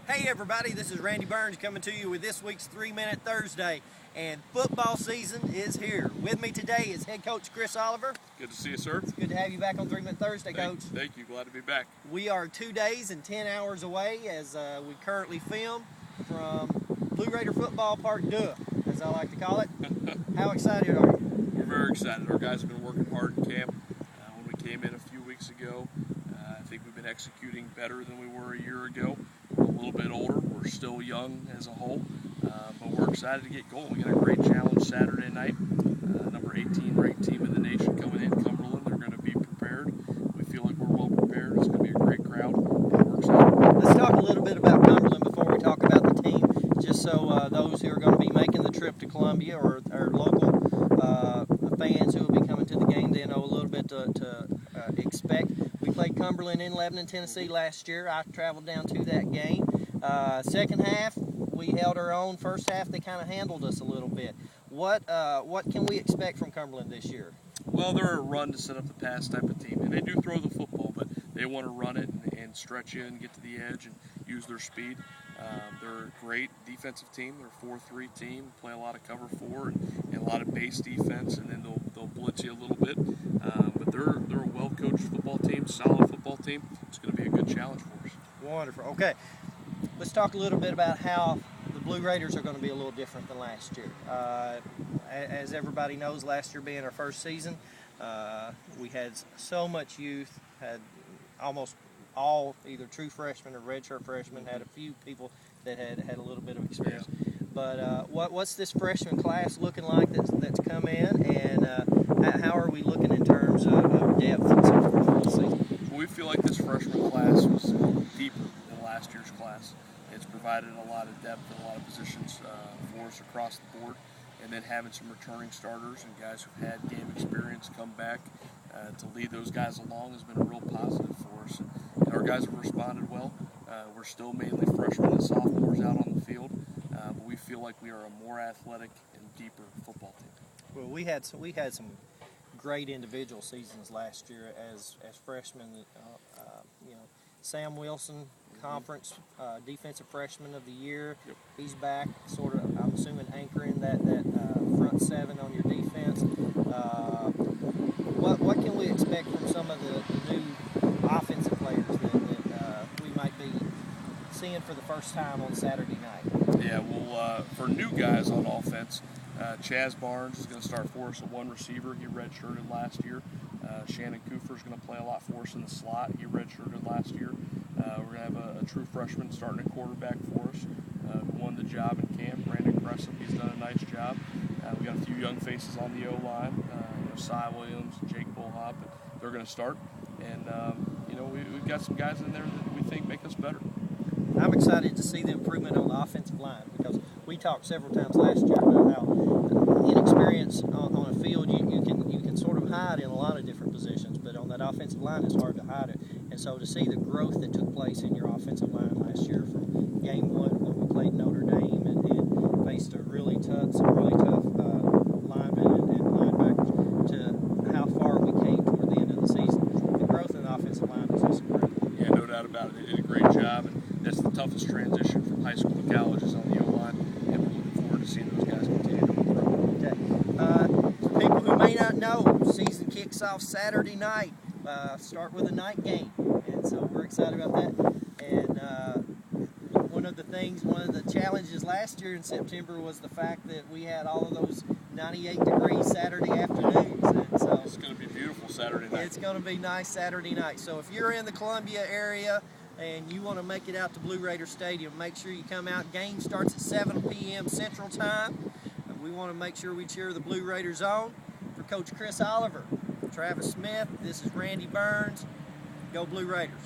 Hey everybody, this is Randy Burns coming to you with this week's 3-Minute Thursday, and football season is here. With me today is head coach Chris Oliver. Good to see you, sir. It's good to have you back on 3-Minute Thursday, Coach. Thank you. Glad to be back. We are 2 days and 10 hours away as we currently film from Blue Raider Football Park 2, as I like to call it. How excited are you? We're very excited. Our guys have been working hard in camp. When we came in a few weeks ago, I think we've been executing better than we were a year ago. We're a little bit older. We're still young as a whole, but we're excited to get going. We got a great challenge Saturday night. Number 18 ranked team in the nation coming in, Cumberland. They're going to be prepared. We feel like we're well prepared. It's going to be a great crowd. We're excited. Let's talk a little bit about Cumberland before we talk about the team, just so those who are going to be making the trip to Columbia or local fans who will be coming to the game, they know a little bit to expect. We played Cumberland in Lebanon, Tennessee last year. I traveled down to that game. Second half, we held our own. First half, they kind of handled us a little bit. What can we expect from Cumberland this year? Well, they're a run to set up the pass type of team, and they do throw the football, but they want to run it and stretch in, get to the edge, and use their speed. They're a great defensive team. They're a 4-3 team, play a lot of cover 4 and a lot of base defense, and then they'll blitz you a little bit. But they're a well-coached football team, solid football team. It's going to be a good challenge for us. Wonderful. Okay, let's talk a little bit about how the Blue Raiders are going to be a little different than last year. As everybody knows, last year being our first season, we had so much youth, had almost all either true freshmen or redshirt freshmen, had a few people that had a little bit of experience. Yeah. But what's this freshman class looking like that's come in, and how are we looking in terms of depth and so forth for the season? We feel like this freshman class was deeper than last year's class. It's provided a lot of depth in a lot of positions for us across the board. And then having some returning starters and guys who've had game experience come back to lead those guys along has been a real positive for us. And our guys have responded well. We're still mainly freshmen and sophomores out on the field, but we feel like we are a more athletic and deeper football team. Well, we had some great individual seasons last year as freshmen. Sam Wilson, conference defensive freshman of the year. Yep. He's back, sort of, I'm assuming, anchoring that front seven on your defense. What can we expect from some of the new offensive players that we might be seeing for the first time on Saturday night? Yeah, well, for new guys on offense, Chaz Barnes is going to start for us at one receiver. He redshirted last year. Shannon Cooper is going to play a lot for us in the slot. He redshirted last year. We're going to have a true freshman starting at quarterback for us, who won the job in camp. Brandon Crescent, he's done a nice job. We got a few young faces on the O-line, Cy Williams, Jake Bullhop, and they're going to start. And we've got some guys in there that we think make us better. I'm excited to see the improvement on the offensive line, because we talked several times last year about how inexperience on a field you can sort of hide in a lot of different positions, but on that offensive line it's hard to hide it. And so to see the growth that took place in your offensive line last year from game 1 when we played Notre Dame and faced some really tough linemen and linebackers, to how far we came toward the end of the season, the growth in the offensive line was just great. Yeah, no doubt about it. They did a great job, and that's the toughest transition from high school to college is on the O-line, and we're looking forward to seeing those guys continue to improve. Okay. For people who may not know, season kicks off Saturday night. Start with a night game, and so we're excited about that. And one of the challenges last year in September was the fact that we had all of those 98-degree Saturday afternoons. And so It's going to be beautiful Saturday night. it's going to be nice Saturday night. So if you're in the Columbia area and you want to make it out to Blue Raider Stadium, make sure you come out. Game starts at 7 p.m. Central Time. We want to make sure we cheer the Blue Raiders on. For Coach Chris Oliver, Travis Smith, this is Randy Burns. Go Blue Raiders.